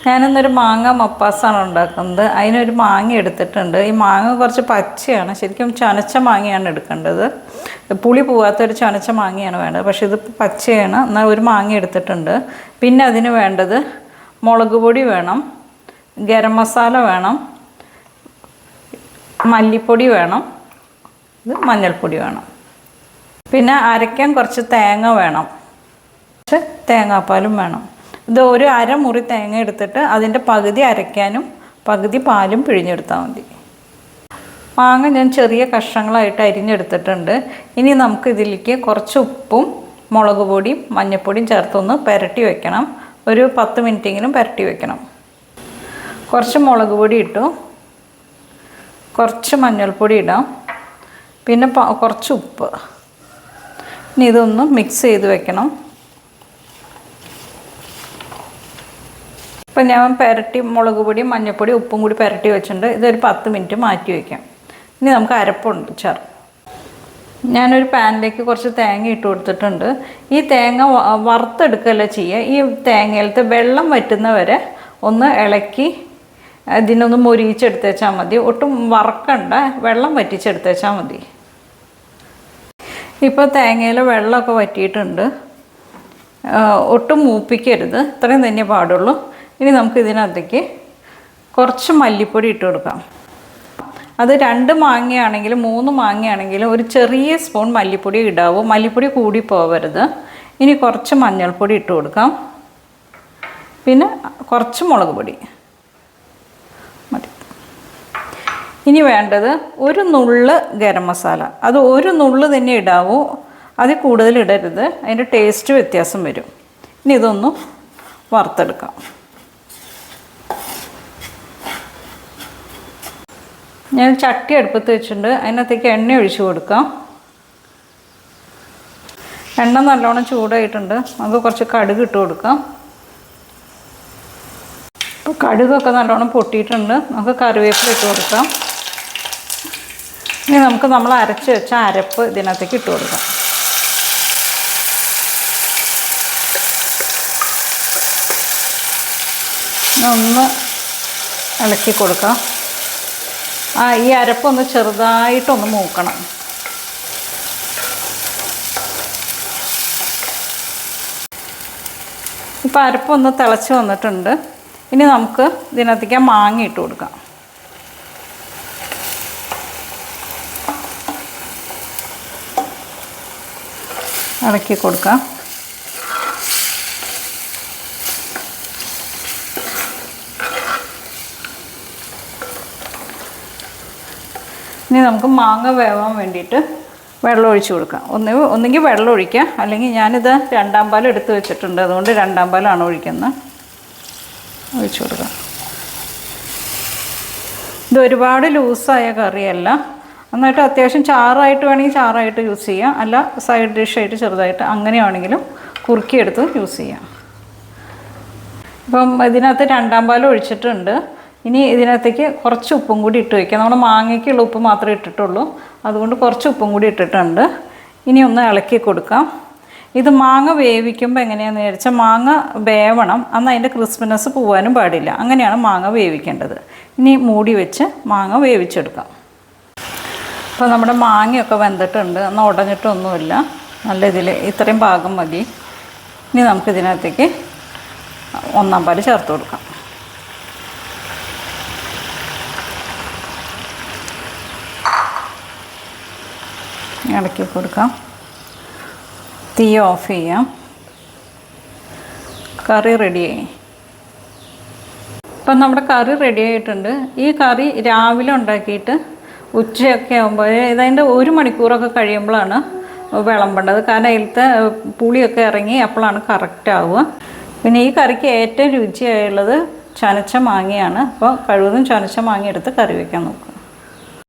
ഞാനിന്നൊരു മാങ്ങ മപ്പാസാണ് ഉണ്ടാക്കുന്നത്. അതിനൊരു മാങ്ങ എടുത്തിട്ടുണ്ട്. ഈ മാങ്ങ കുറച്ച് പച്ചയാണ്, ശരിക്കും ചനച്ച മാങ്ങയാണ് എടുക്കേണ്ടത്. പുളി പോവാത്തൊരു ചനച്ച മാങ്ങയാണ് വേണ്ടത്. പക്ഷേ ഇത് പച്ചയാണ്. എന്നാൽ ഒരു മാങ്ങ എടുത്തിട്ടുണ്ട്. പിന്നെ അതിന് വേണ്ടത് മുളക് പൊടി വേണം, ഗരം മസാല വേണം, മല്ലിപ്പൊടി വേണം, ഇത് മഞ്ഞൾപ്പൊടി വേണം. പിന്നെ അരയ്ക്കാൻ കുറച്ച് തേങ്ങ വേണം, കുറച്ച് തേങ്ങാപ്പാലും വേണം. ഇത് ഒരു അരമുറി തേങ്ങ എടുത്തിട്ട് അതിൻ്റെ പകുതി അരയ്ക്കാനും പകുതി പാലും പിഴിഞ്ഞെടുത്താൽ മതി. മാങ്ങ ഞാൻ ചെറിയ കഷ്ണങ്ങളായിട്ട് അരിഞ്ഞെടുത്തിട്ടുണ്ട്. ഇനി നമുക്ക് ഇതിലേക്ക് കുറച്ച് ഉപ്പും മുളക് പൊടിയും മഞ്ഞൾപ്പൊടിയും ചേർത്തൊന്ന് പുരട്ടി വെക്കണം. ഒരു 10 മിനിറ്റെങ്കിലും പുരട്ടി വെക്കണം. കുറച്ച് മുളക് പൊടി ഇട്ടു, കുറച്ച് മഞ്ഞൾപ്പൊടി ഇടാം, പിന്നെ കുറച്ച് ഉപ്പ്. ഇനി ഇതൊന്ന് മിക്സ് ചെയ്ത് വെക്കണം. ഇപ്പം ഞാൻ പുരട്ടി മുളക് പൊടിയും മഞ്ഞൾപ്പൊടി ഉപ്പും കൂടി പുരട്ടി വെച്ചിട്ടുണ്ട്. ഇതൊരു 10 മിനിറ്റ് മാറ്റി വയ്ക്കാം. ഇനി നമുക്ക് അരപ്പുണ്ട് ചേർക്കാം. ഞാനൊരു പാനിലേക്ക് കുറച്ച് തേങ്ങ ഇട്ട് കൊടുത്തിട്ടുണ്ട്. ഈ തേങ്ങ വറുത്തെടുക്കുകയല്ല ചെയ്യുക. ഈ തേങ്ങയിലത്തെ വെള്ളം വറ്റുന്ന വരെ ഒന്ന് ഇളക്കി ഇതിനൊന്ന് മൊരിയിച്ചെടുത്തേച്ചാൽ മതി. ഒട്ടും വറക്കണ്ട, വെള്ളം വറ്റിച്ചെടുത്തേച്ചാൽ മതി. ഇപ്പോൾ തേങ്ങയിൽ വെള്ളമൊക്കെ വറ്റിയിട്ടുണ്ട്. ഒട്ടും മൂപ്പിക്കരുത്, ഇത്രയും തന്നെ പാടുള്ളൂ. ഇനി നമുക്ക് ഇതിനകത്തേക്ക് കുറച്ച് മല്ലിപ്പൊടി ഇട്ട് കൊടുക്കാം. അത് 2 മാങ്ങയാണെങ്കിലും 3 മാങ്ങയാണെങ്കിലും ഒരു ചെറിയ സ്പൂൺ മല്ലിപ്പൊടി ഇടാവൂ. മല്ലിപ്പൊടി കൂടി പോവരുത്. ഇനി കുറച്ച് മഞ്ഞൾപ്പൊടി ഇട്ട് കൊടുക്കാം. പിന്നെ കുറച്ച് മുളക് പൊടി മതി. ഇനി വേണ്ടത് ഒരു നുള്ള് ഗരം മസാല. അത് ഒരു നുള്ള് തന്നെ ഇടാവൂ, അതിൽ കൂടുതൽ ഇടരുത്, അതിൻ്റെ ടേസ്റ്റ് വ്യത്യാസം വരും. ഇനി ഇതൊന്ന് വറുത്തെടുക്കാം. ഞാൻ ചട്ടി അടുപ്പത്ത് വെച്ചിട്ടുണ്ട്. അതിനകത്തേക്ക് എണ്ണ ഒഴിച്ച് കൊടുക്കാം. എണ്ണ നല്ലോണം ചൂടായിട്ടുണ്ട്. നമുക്ക് കുറച്ച് കടുക് ഇട്ട് കൊടുക്കാം. അപ്പോൾ കടുകൊക്കെ നല്ലോണം പൊട്ടിയിട്ടുണ്ട്. നമുക്ക് കറിവേപ്പില ഇട്ട് കൊടുക്കാം. ഇനി നമുക്ക് നമ്മൾ അരച്ച് വെച്ച അരപ്പ് ഇതിനകത്തേക്ക് ഇട്ട് കൊടുക്കാം. ഒന്ന് ഇളക്കി കൊടുക്കാം. ഈ അരപ്പൊന്ന് ചെറുതായിട്ടൊന്ന് മൂക്കണം. ഇപ്പോൾ അരപ്പൊന്ന് തിളച്ച് വന്നിട്ടുണ്ട്. ഇനി നമുക്ക് ഇതിനകത്തേക്ക് മാങ്ങ ഇട്ട് കൊടുക്കാം. ഇളക്കി കൊടുക്കാം. ഇനി നമുക്ക് മാങ്ങ വേവാൻ വേണ്ടിയിട്ട് വെള്ളം ഒഴിച്ച് കൊടുക്കാം. ഒന്നുകിൽ വെള്ളം ഒഴിക്കുക, അല്ലെങ്കിൽ ഞാനിത് 2-ാം പാൽ എടുത്ത് വെച്ചിട്ടുണ്ട്, അതുകൊണ്ട് 2-ാം പാലാണ് ഒഴിക്കുന്നത്. ഒഴിച്ച് കൊടുക്കാം. ഇത് ഒരുപാട് ലൂസായ കറിയല്ല, എന്നിട്ട് അത്യാവശ്യം ചാറായിട്ട് വേണമെങ്കിൽ ചാറായിട്ട് യൂസ് ചെയ്യാം, അല്ല സൈഡ് ഡിഷായിട്ട് ചെറുതായിട്ട് അങ്ങനെയാണെങ്കിലും കുറുക്കിയെടുത്ത് യൂസ് ചെയ്യാം. ഇപ്പം ഇതിനകത്ത് 2-ാം പാൽ ഒഴിച്ചിട്ടുണ്ട്. ഇനി ഇതിനകത്തേക്ക് കുറച്ച് ഉപ്പും കൂടി ഇട്ട് വയ്ക്കാം. നമ്മൾ മാങ്ങയ്ക്കുള്ള ഉപ്പ് മാത്രമേ ഇട്ടിട്ടുള്ളൂ, അതുകൊണ്ട് കുറച്ച് ഉപ്പും കൂടി ഇട്ടിട്ടുണ്ട്. ഇനി ഒന്ന് ഇളക്കി കൊടുക്കാം. ഇത് മാങ്ങ വേവിക്കുമ്പോൾ എങ്ങനെയാണെന്ന് വിചാരിച്ചാൽ മാങ്ങ വേവണം, എന്നാൽ അതിൻ്റെ ക്രിസ്പിനെസ് പോകാനും പാടില്ല. അങ്ങനെയാണ് മാങ്ങ വേവിക്കേണ്ടത്. ഇനി മൂടി വെച്ച് മാങ്ങ വേവിച്ചെടുക്കാം. അപ്പോൾ നമ്മുടെ മാങ്ങയൊക്കെ വെന്തിട്ടുണ്ട്, എന്നാൽ ഉടഞ്ഞിട്ടൊന്നുമില്ല. നല്ല ഇതിൽ ഇത്രയും ഭാഗം മതി. ഇനി നമുക്കിതിനകത്തേക്ക് 1-ാം പാൽ ചേർത്ത് കൊടുക്കാം. ഇളക്കി കൊടുക്കാം. തീ ഓഫ് ചെയ്യാം. കറി റെഡിയായി. ഇപ്പം നമ്മുടെ കറി റെഡി ആയിട്ടുണ്ട്. ഈ കറി രാവിലെ ഉണ്ടാക്കിയിട്ട് ഉച്ചയൊക്കെ ആകുമ്പോൾ, ഇതിൻ്റെ 1 മണിക്കൂറൊക്കെ കഴിയുമ്പോഴാണ് വിളമ്പേണ്ടത്. കാരണം അതിലത്തെ പുളിയൊക്കെ ഇറങ്ങി അപ്പോഴാണ് കറക്റ്റ് ആവുക. പിന്നെ ഈ കറിക്ക് ഏറ്റവും രുചിയായുള്ളത് ചനച്ച മാങ്ങയാണ്. അപ്പോൾ കഴിവതും ചനച്ച മാങ്ങ എടുത്ത് കറി വയ്ക്കാൻ നോക്കും.